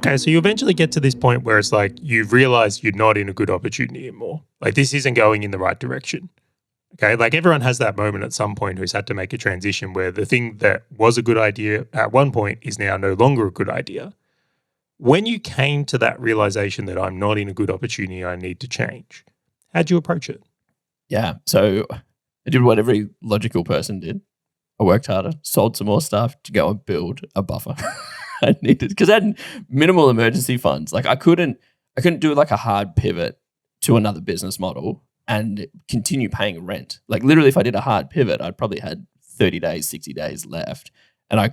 Okay, so you eventually get to this point where it's like you've realized you're not in a good opportunity anymore. Like this isn't going in the right direction. Okay, like everyone has that moment at some point who's had to make a transition where the thing that was a good idea at one point is now no longer a good idea. When you came to that realization that I'm not in a good opportunity, I need to change, how'd you approach it? Yeah. So I did what every logical person did. I worked harder, sold some more stuff to go and build a buffer. I needed, because I had minimal emergency funds. Like I couldn't do like a hard pivot to another business model and continue paying rent. Like literally, if I did a hard pivot, I'd probably had 30 days, 60 days left, and I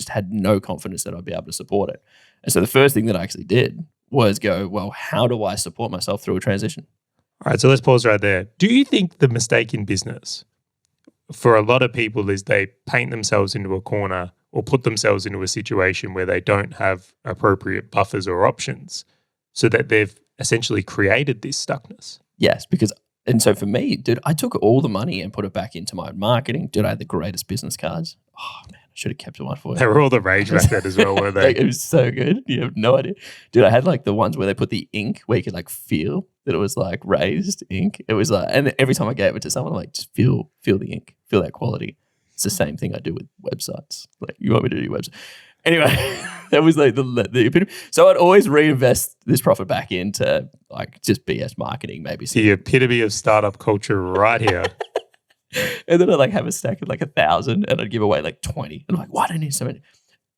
had no confidence that I'd be able to support it. And so the first thing that I actually did was go, well, how do I support myself through a transition? All right, so let's pause right there. Do you think the mistake in business for a lot of people is they paint themselves into a corner or put themselves into a situation where they don't have appropriate buffers or options so that they've essentially created this stuckness? Yes, and so for me, dude, I took all the money and put it back into my marketing. Dude, I had the greatest business cards. Oh, man, I should have kept one for you. They were all the rage back then as well, weren't they? Like, it was so good. You have no idea. Dude, I had like the ones where they put the ink where you could like feel that it was like raised ink. It was like, and every time I gave it to someone, I'm like, just feel the ink, feel that quality. It's the same thing I do with websites. Like, you want me to do your website? Anyway, that was like the epitome. So I'd always reinvest this profit back into like just BS marketing, maybe. The epitome of startup culture right here. And then I'd like have a stack of like 1,000 and I'd give away like 20. And I'm like, why do I need so many?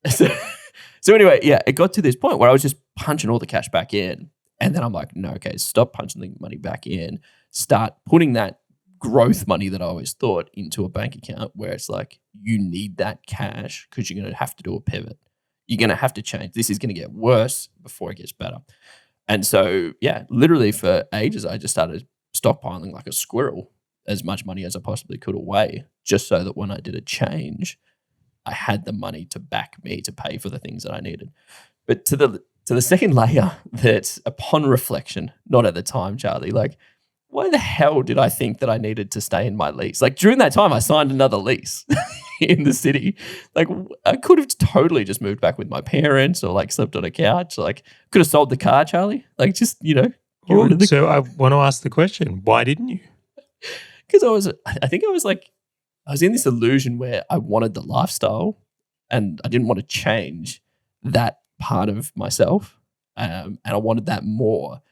So anyway, yeah, it got to this point where I was just punching all the cash back in. And then I'm like, no, okay, stop punching the money back in. Start putting that growth money that I always thought into a bank account where it's like, you need that cash because you're going to have to do a pivot. You're going to have to change. This is going to get worse before it gets better. And so, yeah, literally for ages, I just started stockpiling like a squirrel as much money as I possibly could away, just so that when I did a change, I had the money to back me to pay for the things that I needed. But to the second layer, that upon reflection, not at the time, Charlie, like, why the hell did I think that I needed to stay in my lease? Like during that time, I signed another lease in the city. Like I could have totally just moved back with my parents or like slept on a couch. Like could have sold the car, Charlie. Like just, get rid of the So I want to ask the question, why didn't you? Because I think I was in this illusion where I wanted the lifestyle and I didn't want to change that part of myself. And I wanted that more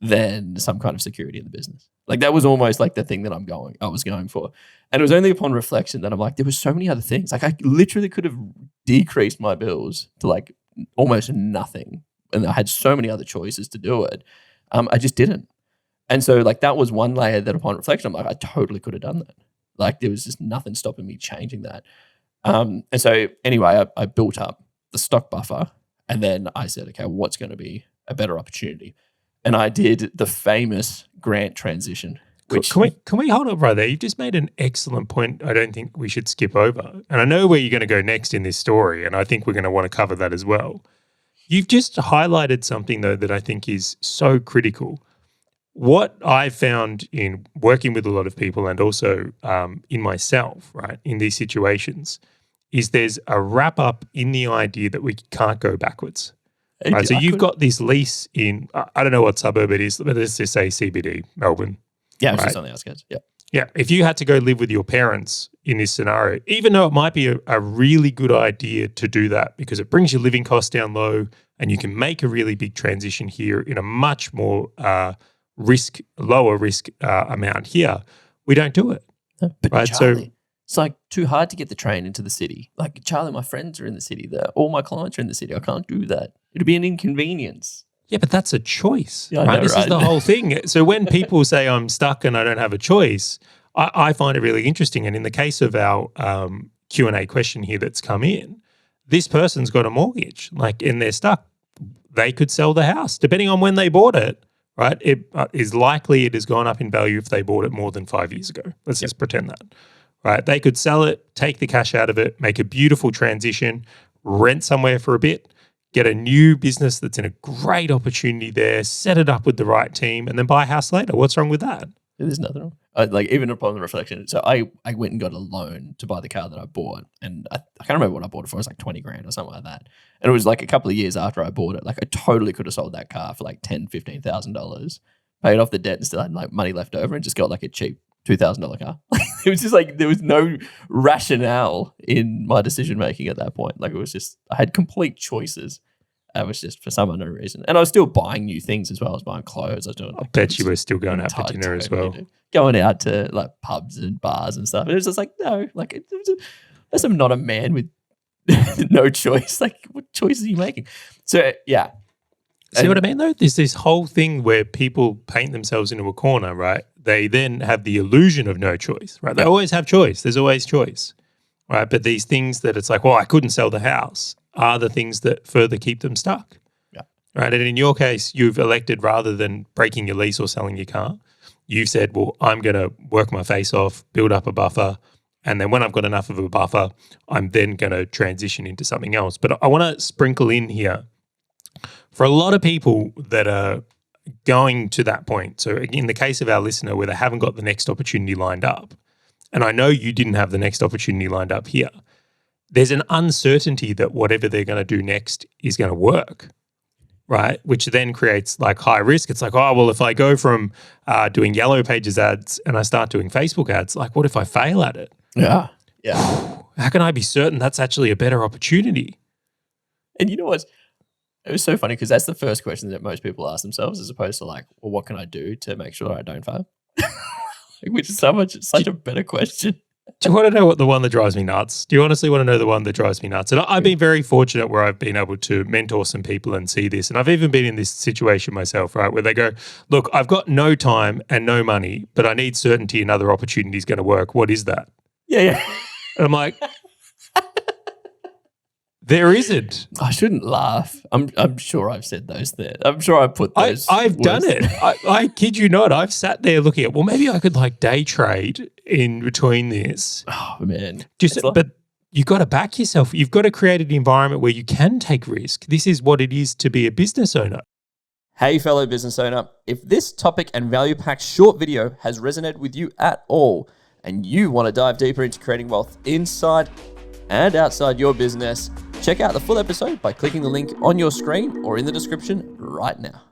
than some kind of security in the business. Like that was almost like the thing that I was going for. And it was only upon reflection that I'm like, there were so many other things. Like I literally could have decreased my bills to like almost nothing. And I had so many other choices to do it. I just didn't. And so like that was one layer that upon reflection, I'm like, I totally could have done that. Like there was just nothing stopping me changing that. And so anyway, I built up the stock buffer and then I said, okay, what's going to be a better opportunity? And I did the famous Grant transition. Which can we hold up right there? You've just made an excellent point I don't think we should skip over. And I know where you're going to go next in this story, and I think we're going to want to cover that as well. You've just highlighted something, though, that I think is so critical. What I found in working with a lot of people and also in myself, right, in these situations, is there's a wrap up in the idea that we can't go backwards. Right, so you've got this lease in, I don't know what suburb it is, but let's just say CBD, Melbourne. Yeah, it's just on the outskirts. Yeah. Yeah. If you had to go live with your parents in this scenario, even though it might be a really good idea to do that because it brings your living costs down low and you can make a really big transition here in a much more lower risk amount here, we don't do it. But right? Charlie, it's like too hard to get the train into the city. Like Charlie, my friends are in the city. All my clients are in the city. I can't do that. It'd be an inconvenience. Yeah, but that's a choice. Yeah, right? This is the whole thing. So when people say I'm stuck and I don't have a choice, I find it really interesting. And in the case of our Q&A question here that's come in, this person's got a mortgage, and they're stuck. They could sell the house, depending on when they bought it, right? It is likely it has gone up in value if they bought it more than 5 years ago. Let's just pretend that, right? They could sell it, take the cash out of it, make a beautiful transition, rent somewhere for a bit, get a new business that's in a great opportunity there, set it up with the right team, and then buy a house later. What's wrong with that? There's nothing wrong. Like even upon the reflection. So I went and got a loan to buy the car that I bought, and I can't remember what I bought it for. It was like 20 grand or something like that. And it was like a couple of years after I bought it. Like I totally could have sold that car for like $10,000-$15,000, paid off the debt, and still had like money left over, and just got like a cheap $2,000 car. It was just like there was no rationale in my decision making at that point. Like it was just I had complete choices. It was just for some unknown reason. And I was still buying new things as well. I was buying clothes. I was doing. I bet you were still going out for dinner as well. Going out to like pubs and bars and stuff. And it was just like, no, like I'm not a man with no choice. Like what choices are you making? So yeah. See what I mean though? There's this whole thing where people paint themselves into a corner, right? They then have the illusion of no choice, right? They always have choice. There's always choice, right? But these things that it's like, well, I couldn't sell the house are the things that further keep them stuck. Yeah. Right. And in your case, you've elected rather than breaking your lease or selling your car, you've said, well, I'm going to work my face off, build up a buffer. And then when I've got enough of a buffer, I'm then going to transition into something else. But I want to sprinkle in here for a lot of people that are going to that point. So in the case of our listener where they haven't got the next opportunity lined up, and I know you didn't have the next opportunity lined up here, there's an uncertainty that whatever they're going to do next is going to work, right? Which then creates like high risk. It's like, oh, well, if I go from doing Yellow Pages ads and I start doing Facebook ads, like what if I fail at it? Yeah. Yeah. How can I be certain that's actually a better opportunity? And you know what? It was so funny because that's the first question that most people ask themselves as opposed to like, well, what can I do to make sure I don't fail? Which is such a better question. Do you want to know what the one that drives me nuts? Do you honestly want to know the one that drives me nuts? And I've been very fortunate where I've been able to mentor some people and see this. And I've even been in this situation myself, right, where they go, look, I've got no time and no money, but I need certainty another opportunity is going to work. What is that? Yeah. And I'm like, there isn't. I shouldn't laugh. I'm sure I've said those there. I'm sure I put those. I've done it. I kid you not. I've sat there looking at, well, maybe I could like day trade in between this. Oh man. But you've got to back yourself. You've got to create an environment where you can take risk. This is what it is to be a business owner. Hey, fellow business owner. If this topic and value-packed short video has resonated with you at all, and you want to dive deeper into creating wealth inside and outside your business, check out the full episode by clicking the link on your screen or in the description right now.